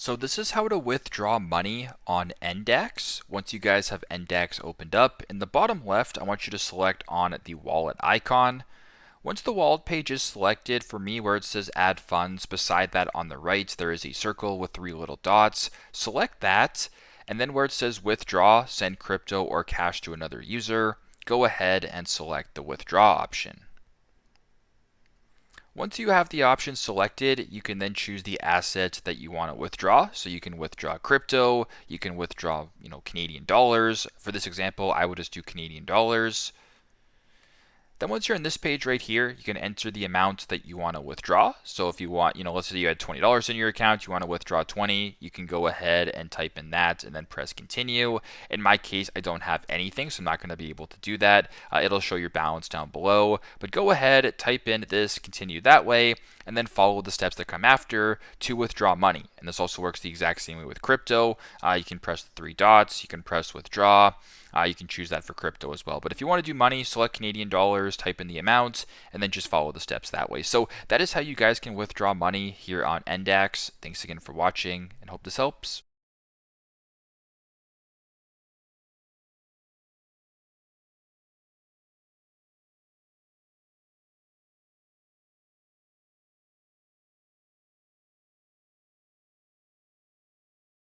So this is how to withdraw money on Ndax. Once you guys have Ndax opened up, in the bottom left, I want you to select on the wallet icon. Once the wallet page is selected, for me where it says add funds, beside that on the right, there is a circle with three little dots. Select that, and then where it says withdraw, send crypto or cash to another user, go ahead and select the withdraw option. Once you have the option selected, you can then choose the asset that you want to withdraw. So you can withdraw crypto, you can withdraw, Canadian dollars. For this example, I would just do Canadian dollars. Then once you're in this page right here, you can enter the amount that you want to withdraw. So if you want, let's say you had $20 in your account, you want to withdraw 20, you can go ahead and type in that and then press continue. In my case, I don't have anything, so I'm not going to be able to do that. It'll show your balance down below, but go ahead, type in this, continue that way, and then follow the steps that come after to withdraw money. And this also works the exact same way with crypto. You can press the three dots, you can press withdraw. You can choose that for crypto as well. But if you want to do money, select Canadian dollars, type in the amount, and then just follow the steps that way. So that is how you guys can withdraw money here on Ndax. Thanks again for watching and hope this helps.